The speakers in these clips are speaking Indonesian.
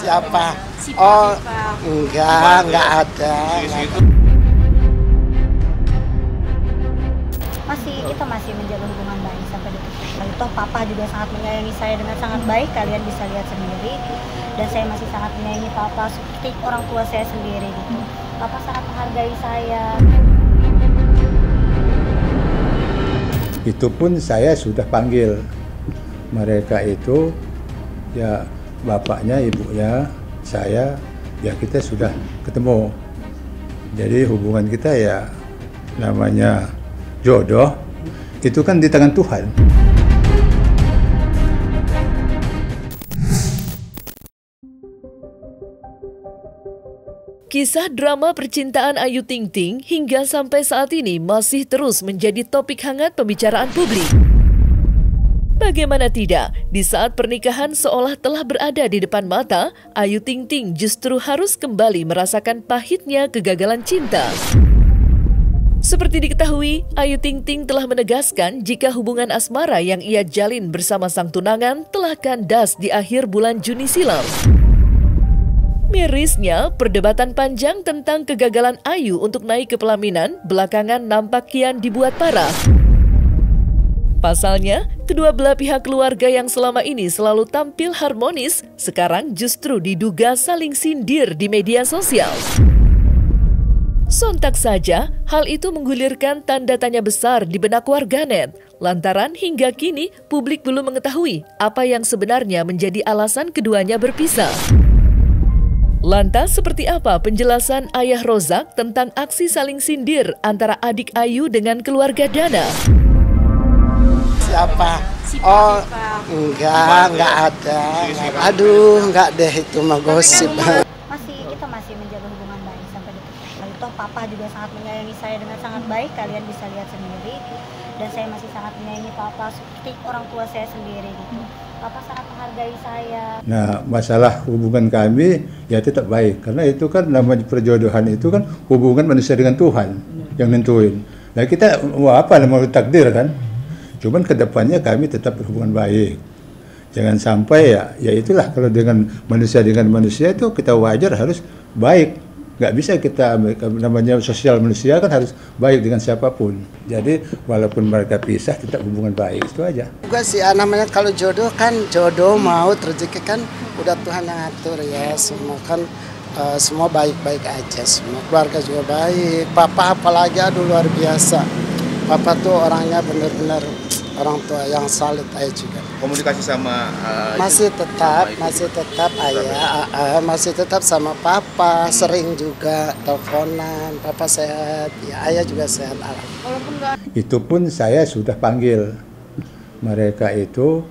Siapa? Si Oh, Pak. enggak ada. Kita masih menjaga hubungan baik sampai detik ini. Toh papa juga sangat menyayangi saya dengan sangat baik, kalian bisa lihat sendiri. Dan saya masih sangat menyayangi papa seperti orang tua saya sendiri gitu. Papa sangat menghargai saya. Itu pun saya sudah panggil mereka itu, ya bapaknya, ibunya, saya, ya kita sudah ketemu. Jadi hubungan kita ya namanya jodoh, itu kan di tangan Tuhan. Kisah drama percintaan Ayu Ting Ting hingga sampai saat ini masih terus menjadi topik hangat pembicaraan publik. Bagaimana tidak, di saat pernikahan seolah telah berada di depan mata, Ayu Ting Ting justru harus kembali merasakan pahitnya kegagalan cinta. Seperti diketahui, Ayu Ting Ting telah menegaskan jika hubungan asmara yang ia jalin bersama sang tunangan telah kandas di akhir bulan Juni silam. Mirisnya, perdebatan panjang tentang kegagalan Ayu untuk naik ke pelaminan belakangan nampak kian dibuat parah. Pasalnya, kedua belah pihak keluarga yang selama ini selalu tampil harmonis, sekarang justru diduga saling sindir di media sosial. Sontak saja, hal itu menggulirkan tanda tanya besar di benak warganet, lantaran hingga kini publik belum mengetahui apa yang sebenarnya menjadi alasan keduanya berpisah. Lantas seperti apa penjelasan Ayah Rozak tentang aksi saling sindir antara adik Ayu dengan keluarga Dana? Siapa? Si Oh, Pak. enggak ada. Aduh, enggak deh, itu mah gosip. Kita masih menjaga hubungan baik sampai detik ini. Toh papa juga sangat menyayangi saya dengan sangat baik, kalian bisa lihat sendiri. Dan saya masih sangat menyayangi papa seperti orang tua saya sendiri gitu. Papa sangat menghargai saya. Nah, masalah hubungan kami ya tetap baik, karena itu kan namanya perjodohan, itu kan hubungan manusia dengan Tuhan yang nentuin. Nah kita apa namanya takdir kan. Cuman kedepannya kami tetap berhubungan baik. Jangan sampai ya itulah, kalau dengan manusia itu kita wajar harus baik. Nggak bisa kita, namanya sosial manusia kan harus baik dengan siapapun. Jadi walaupun mereka pisah tetap hubungan baik, itu aja. Juga sih namanya kalau jodoh kan jodoh maut rezeki kan udah Tuhan yang atur ya. Semua kan semua baik-baik aja, semua keluarga juga baik. Papa apalagi aduh luar biasa. Papa tuh orangnya benar-benar orang tua yang salut aja juga. Komunikasi sama masih tetap ayah, masih tetap sama papa, sering juga teleponan. Papa sehat, ya ayah juga sehat alhamdulillah. Itu pun saya sudah panggil mereka itu,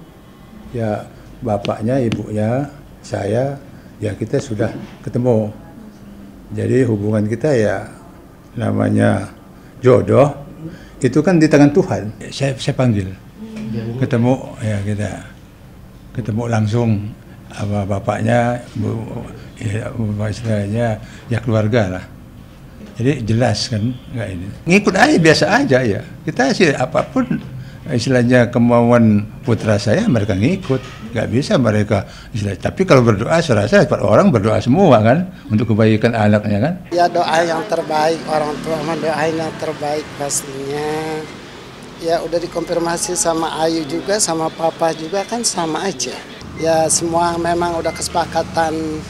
ya bapaknya, ibunya, saya, ya kita sudah ketemu. Jadi hubungan kita ya namanya jodoh, itu kan di tangan Tuhan. Saya panggil, ketemu, ya kita ketemu langsung sama bapaknya, istilahnya ya keluarga lah. Jadi jelas kan, nggak ini. Ngikut aja biasa aja ya. Kita sih apapun istilahnya kemauan putra saya mereka ngikut. Nggak bisa mereka istilahnya. Tapi kalau berdoa saya rasa orang berdoa semua kan untuk kebaikan anaknya kan. Ya doa yang terbaik, orang tua mendoain yang terbaik pastinya. Ya udah dikonfirmasi sama Ayu juga, sama papa juga kan sama aja. Ya semua memang udah kesepakatan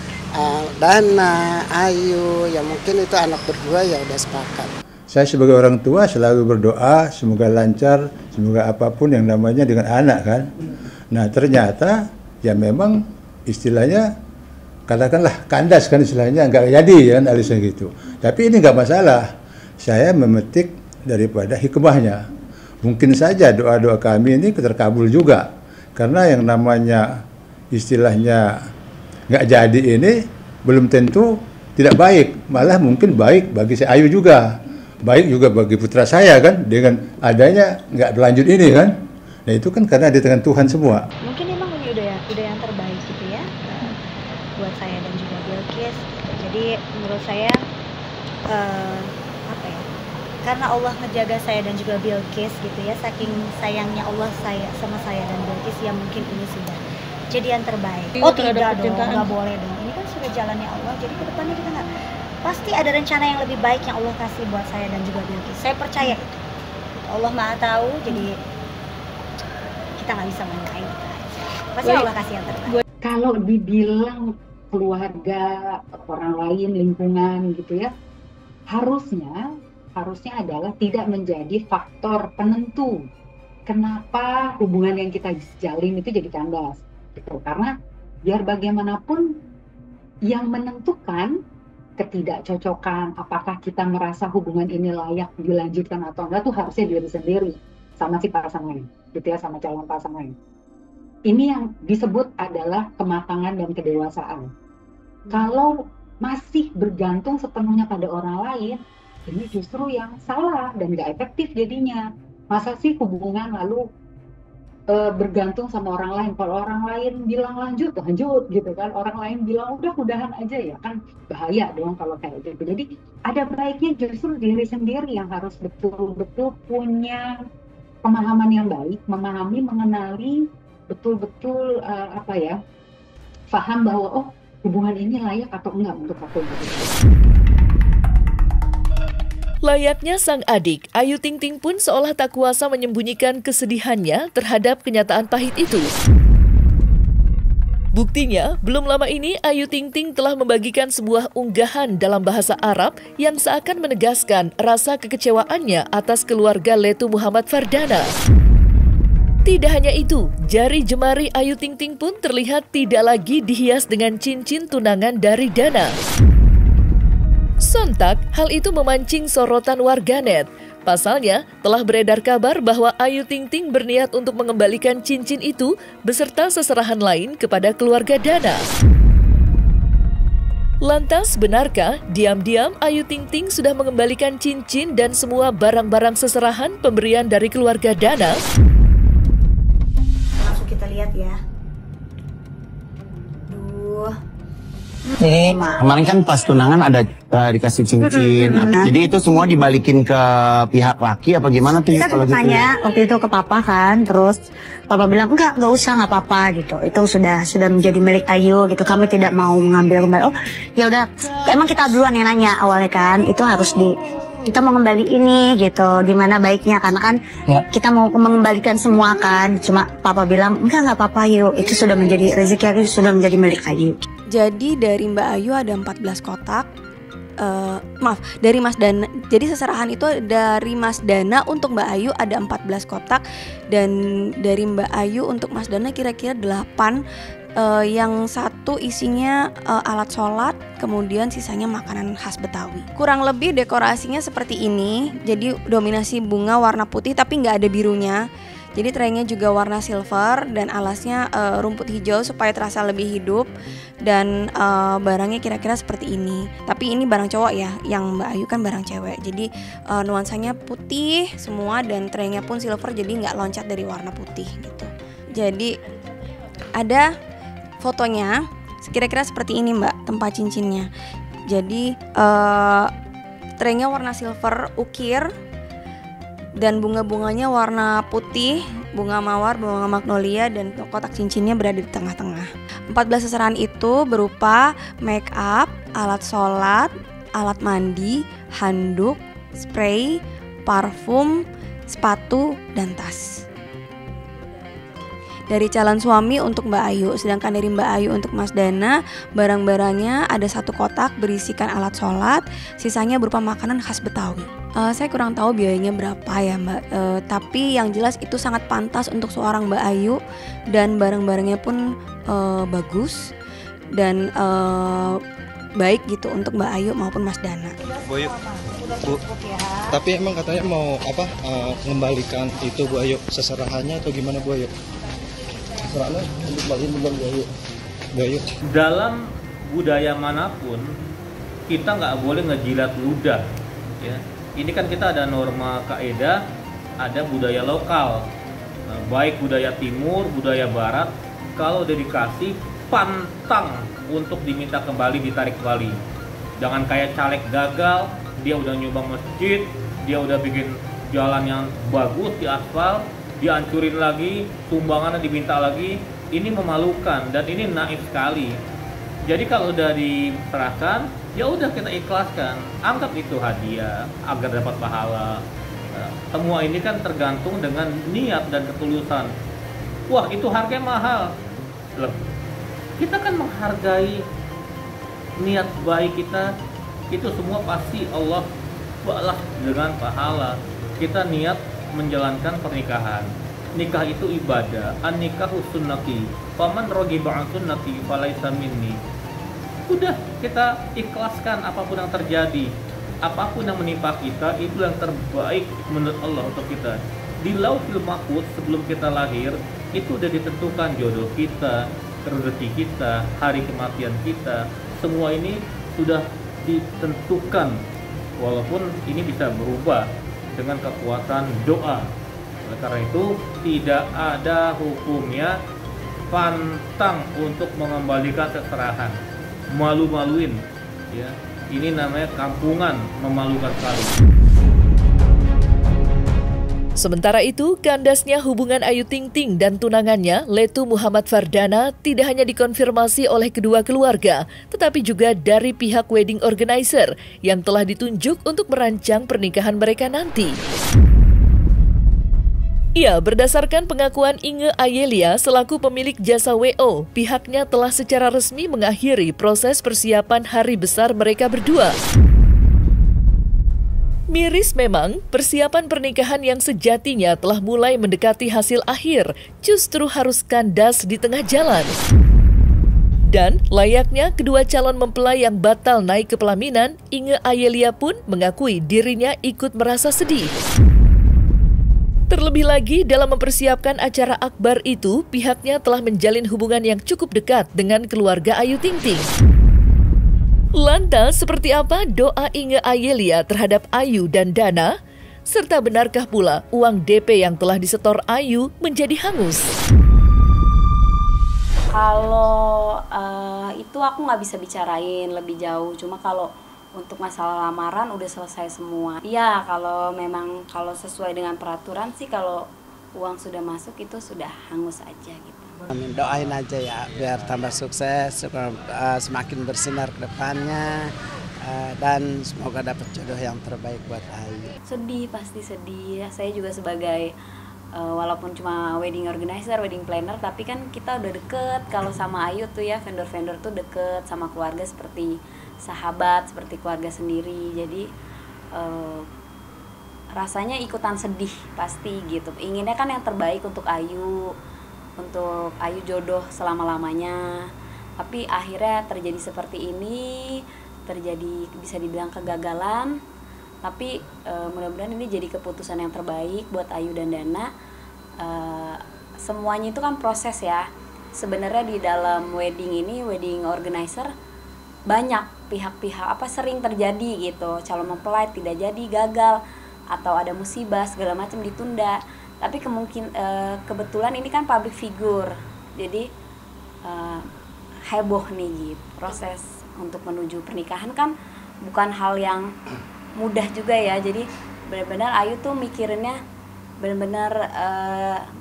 Dana, Ayu, ya mungkin itu anak berdua ya udah sepakat. Saya sebagai orang tua selalu berdoa semoga lancar, semoga apapun yang namanya dengan anak kan. Nah ternyata ya memang istilahnya katakanlah kandas kan istilahnya, nggak jadi kan alisnya gitu. Tapi ini nggak masalah, saya memetik daripada hikmahnya. Mungkin saja doa-doa kami ini terkabul juga, karena yang namanya istilahnya nggak jadi ini belum tentu tidak baik, malah mungkin baik bagi si Ayu juga, baik juga bagi putra saya kan, dengan adanya nggak berlanjut ini kan. Nah itu kan karena di tangan Tuhan semua. Mungkin memang ini udah yang terbaik gitu ya buat saya dan juga Bilkis. Jadi menurut saya apa ya? Karena Allah ngejaga saya dan juga Bilkis gitu ya, saking sayangnya Allah sama saya dan Bilkis ya mungkin ini sudah jadi yang terbaik. Iya, Oh terhadap tidak dong, percintaan. nggak boleh dong. Ini kan sudah jalannya Allah, jadi kedepannya kita nggak, pasti ada rencana yang lebih baik yang Allah kasih buat saya dan juga Bilqis. Saya percaya itu. Allah Maha tahu, jadi kita nggak bisa menilai itu aja. Pasti Baik. Allah kasih yang terbaik. Kalau dibilang keluarga, orang lain, lingkungan gitu ya, harusnya adalah tidak menjadi faktor penentu kenapa hubungan yang kita jalin itu jadi kandas gitu. Karena biar bagaimanapun yang menentukan ketidakcocokan, apakah kita merasa hubungan ini layak dilanjutkan atau enggak, tuh harusnya diri sendiri sama si pasangan gitu ya, sama calon pasangan. Ini yang disebut adalah kematangan dan kedewasaan. Kalau masih bergantung sepenuhnya pada orang lain, ini justru yang salah dan nggak efektif jadinya. Masa sih hubungan lalu bergantung sama orang lain? Kalau orang lain bilang lanjut gitu kan, orang lain bilang udahan aja ya kan, bahaya dong kalau kayak gitu. Jadi ada baiknya justru diri sendiri yang harus betul-betul punya pemahaman yang baik, memahami, mengenali betul-betul paham bahwa hubungan ini layak atau enggak untuk aku gitu. Layaknya sang adik, Ayu Ting Ting pun seolah tak kuasa menyembunyikan kesedihannya terhadap kenyataan pahit itu. Buktinya, belum lama ini Ayu Ting Ting telah membagikan sebuah unggahan dalam bahasa Arab yang seakan menegaskan rasa kekecewaannya atas keluarga Letu Muhammad Fardana. Tidak hanya itu, jari jemari Ayu Ting Ting pun terlihat tidak lagi dihias dengan cincin tunangan dari Dana. Sontak, hal itu memancing sorotan warganet. Pasalnya, telah beredar kabar bahwa Ayu Ting Ting berniat untuk mengembalikan cincin itu beserta seserahan lain kepada keluarga Dana. Lantas, benarkah diam-diam Ayu Ting Ting sudah mengembalikan cincin dan semua barang-barang seserahan pemberian dari keluarga Dana? Langsung kita lihat ya. Jadi kemarin kan pas tunangan ada dikasih cincin. Jadi itu semua dibalikin ke pihak laki apa gimana tuh? Kita Kalau gitu? tanya waktu itu ke papa kan, terus papa bilang enggak usah, nggak apa-apa gitu. Itu sudah menjadi milik Ayu gitu. Kami tidak mau mengambil kembali. Oh ya udah, emang kita duluan yang nanya awalnya kan. Itu harus kita mau kembali ini gitu, gimana baiknya, karena kan kita mau mengembalikan semua kan. Cuma papa bilang enggak apa-apa Ayu, itu sudah menjadi rezeki Ayu, sudah menjadi milik Ayu. Jadi dari Mbak Ayu ada 14 kotak. Dari Mas Dana. Jadi seserahan itu dari Mas Dana untuk Mbak Ayu ada 14 kotak, dan dari Mbak Ayu untuk Mas Dana kira-kira 8. Yang satu isinya alat sholat, kemudian sisanya makanan khas Betawi. Kurang lebih dekorasinya seperti ini. Jadi dominasi bunga warna putih tapi nggak ada birunya. Jadi traynya juga warna silver dan alasnya rumput hijau supaya terasa lebih hidup. Dan barangnya kira-kira seperti ini. Tapi ini barang cowok ya, yang Mbak Ayu kan barang cewek. Jadi nuansanya putih semua dan traynya pun silver, jadi nggak loncat dari warna putih gitu. Jadi ada fotonya, kira-kira seperti ini Mbak, tempat cincinnya. Jadi traynya warna silver ukir dan bunga-bunganya warna putih, bunga mawar, bunga magnolia, dan kotak cincinnya berada di tengah-tengah. 14 seserahan itu berupa make up, alat sholat, alat mandi, handuk, spray, parfum, sepatu, dan tas. Dari calon suami untuk Mbak Ayu, sedangkan dari Mbak Ayu untuk Mas Dana, barang-barangnya ada 1 kotak berisikan alat sholat, sisanya berupa makanan khas Betawi. Saya kurang tahu biayanya berapa ya Mbak, tapi yang jelas itu sangat pantas untuk seorang Mbak Ayu, dan barang-barangnya pun bagus dan baik gitu untuk Mbak Ayu maupun Mas Dana. Bu Ayu, Bu, tapi emang katanya mau mengembalikan itu Bu Ayu, seserahannya atau gimana Bu Ayu? Seserahannya untuk balikin Bu Ayu. Bu Ayu. Dalam budaya manapun kita nggak boleh ngejilat ludah, ya. Ini kan kita ada norma kaidah, ada budaya lokal, baik budaya timur, budaya barat. Kalau udah dikasih, pantang untuk diminta kembali, ditarik kembali. Jangan kayak caleg gagal, dia udah nyumbang masjid, dia udah bikin jalan yang bagus di aspal, dihancurin lagi, sumbangannya diminta lagi. ini memalukan dan ini naif sekali. Jadi kalau udah diserahkan, ya udah kita ikhlaskan, anggap itu hadiah agar dapat pahala. Semua ini kan tergantung dengan niat dan ketulusan. Wah, itu harganya mahal. Loh, kita kan menghargai niat baik kita, itu semua pasti Allah balas dengan pahala. Kita niat menjalankan pernikahan. Nikah itu ibadah, an-nikahu sunnati, faman raghiba an sunnati falaisa minni. Udah, kita ikhlaskan apapun yang terjadi, apapun yang menimpa kita, itu yang terbaik menurut Allah untuk kita. Di Lauhil Mahfuz sebelum kita lahir, itu udah ditentukan jodoh kita, rezeki kita, hari kematian kita, semua ini sudah ditentukan. Walaupun ini bisa berubah dengan kekuatan doa. Oleh karena itu tidak ada hukumnya pantang untuk mengembalikan seserahan, malu-maluin, ya. Ini namanya kampungan, memalukan sekali. Sementara itu, kandasnya hubungan Ayu Ting Ting dan tunangannya, Letu Muhammad Fardana, tidak hanya dikonfirmasi oleh kedua keluarga, tetapi juga dari pihak wedding organizer yang telah ditunjuk untuk merancang pernikahan mereka nanti. Ya, berdasarkan pengakuan Inge Ayelia selaku pemilik jasa WO, pihaknya telah secara resmi mengakhiri proses persiapan hari besar mereka berdua. Miris memang, persiapan pernikahan yang sejatinya telah mulai mendekati hasil akhir, justru harus kandas di tengah jalan. Dan layaknya kedua calon mempelai yang batal naik ke pelaminan, Inge Ayelia pun mengakui dirinya ikut merasa sedih. Terlebih lagi, dalam mempersiapkan acara akbar itu, pihaknya telah menjalin hubungan yang cukup dekat dengan keluarga Ayu Ting Ting. Lantas, seperti apa doa Inge Ayelia terhadap Ayu dan Dana? Serta benarkah pula uang DP yang telah disetor Ayu menjadi hangus? Kalau itu aku nggak bisa bicarain lebih jauh, cuma kalau untuk masalah lamaran udah selesai semua. Iya, kalau kalau sesuai dengan peraturan sih, kalau uang sudah masuk itu sudah hangus aja gitu. Amin, doain aja ya biar tambah sukses, semakin bersinar ke depannya, dan semoga dapat jodoh yang terbaik buat Ayu. Sedih, pasti sedih. Saya juga sebagai walaupun cuma wedding organizer, wedding planner, tapi kan kita udah deket. Kalau sama Ayu tuh ya, vendor-vendor tuh deket, sama keluarga seperti sahabat, seperti keluarga sendiri. Jadi rasanya ikutan sedih pasti gitu. Inginnya kan yang terbaik untuk Ayu jodoh selama-lamanya. Tapi akhirnya terjadi seperti ini, terjadi bisa dibilang kegagalan. Tapi mudah-mudahan ini jadi keputusan yang terbaik buat Ayu dan Dana. Semuanya itu kan proses ya. Sebenarnya di dalam wedding ini, wedding organizer, banyak pihak-pihak sering terjadi gitu, calon mempelai tidak jadi, gagal, atau ada musibah segala macam ditunda. Tapi kebetulan ini kan public figure, jadi heboh nih gitu. Proses untuk menuju pernikahan kan bukan hal yang mudah juga ya. Jadi benar-benar Ayu tuh mikirinnya benar-benar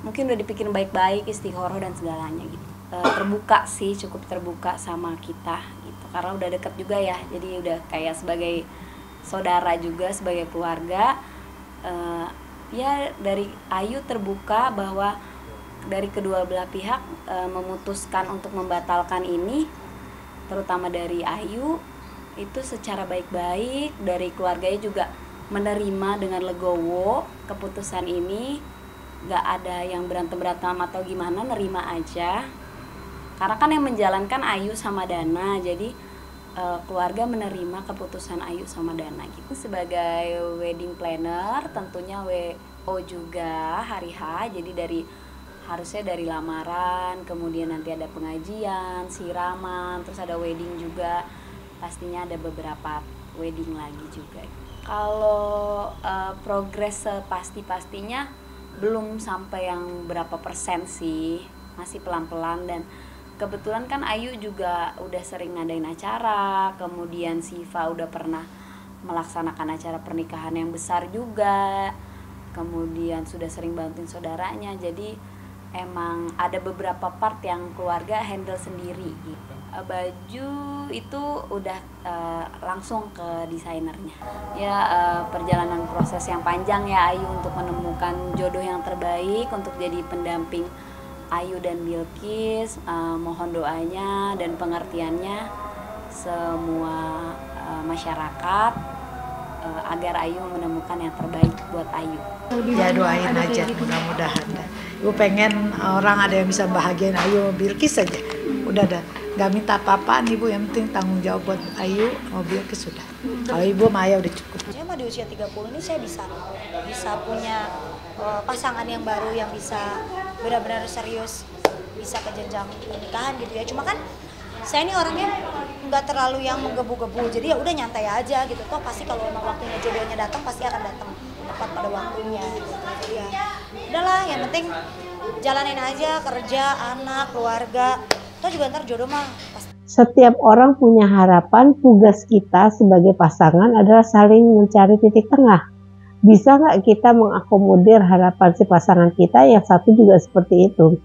mungkin udah dipikirin baik-baik, istikharah dan segalanya gitu. Terbuka sih, cukup terbuka sama kita gitu, karena udah deket juga ya. Jadi udah kayak sebagai saudara juga, sebagai keluarga. Ya dari Ayu terbuka bahwa dari kedua belah pihak memutuskan untuk membatalkan ini, terutama dari Ayu itu secara baik-baik. Dari keluarganya juga menerima dengan legowo keputusan ini, gak ada yang berantem-berantem atau gimana, nerima aja. Karena kan yang menjalankan Ayu sama Dana, jadi keluarga menerima keputusan Ayu sama Dana gitu. Sebagai wedding planner tentunya WO juga hari H, jadi harusnya dari lamaran, kemudian nanti ada pengajian, siraman, terus ada wedding juga, pastinya ada beberapa wedding lagi juga. Kalau progres pasti-pastinya belum sampai yang berapa persen sih, masih pelan-pelan. Dan kebetulan kan Ayu juga udah sering ngadain acara, kemudian Siva udah pernah melaksanakan acara pernikahan yang besar juga, kemudian sudah sering bantuin saudaranya. Jadi emang ada beberapa part yang keluarga handle sendiri gitu. Baju itu udah langsung ke desainernya. Ya perjalanan proses yang panjang ya Ayu untuk menemukan jodoh yang terbaik untuk jadi pendamping Ayu dan Bilqis. Mohon doanya dan pengertiannya semua masyarakat agar Ayu menemukan yang terbaik buat Ayu. Ya doain aja mudah-mudahan. Ibu pengen orang ada yang bisa bahagiain Ayu, Bilqis aja. Udah dah, nggak minta apa-apaan Ibu, yang penting tanggung jawab buat Ayu, Bilqis sudah. Kalau Ibu Maya udah cukup. Saya mah di usia 30 ini saya bisa punya pasangan yang baru yang bisa benar-benar serius, bisa ke jenjang pernikahan gitu ya. Cuma kan saya ini orangnya nggak terlalu yang menggebu-gebu, jadi ya udah nyantai aja gitu. Toh pasti kalau emang waktunya jodohnya datang pasti akan datang tepat pada waktunya. Jadi ya udahlah, yang penting jalanin aja, kerja, anak, keluarga. Toh juga ntar jodoh mah pasti. Setiap orang punya harapan, tugas kita sebagai pasangan adalah saling mencari titik tengah. Bisa nggak kita mengakomodir harapan si pasangan kita, yang satu juga seperti itu.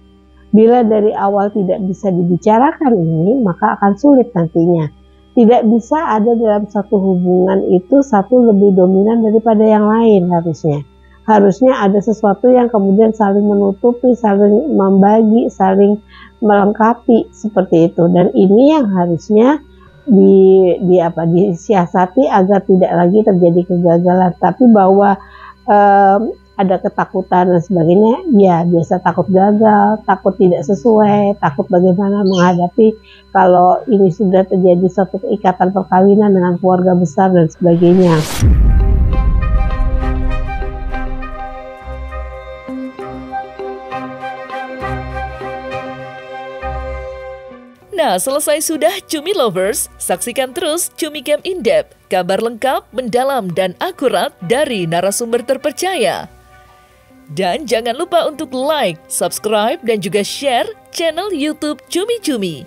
Bila dari awal tidak bisa dibicarakan ini, maka akan sulit nantinya. Tidak bisa ada dalam satu hubungan itu satu lebih dominan daripada yang lain harusnya. Harusnya ada sesuatu yang kemudian saling menutupi, saling membagi, saling melengkapi seperti itu. Dan ini yang harusnya disiasati agar tidak lagi terjadi kegagalan. Tapi bahwa ada ketakutan dan sebagainya, ya biasa takut gagal, takut tidak sesuai, takut bagaimana menghadapi kalau ini sudah terjadi suatu ikatan perkawinan dengan keluarga besar dan sebagainya. Nah, selesai sudah Cumi Lovers, saksikan terus Cumi Camp In-Depth, kabar lengkap, mendalam, dan akurat dari narasumber terpercaya. Dan jangan lupa untuk like, subscribe, dan juga share channel YouTube Cumi Cumi.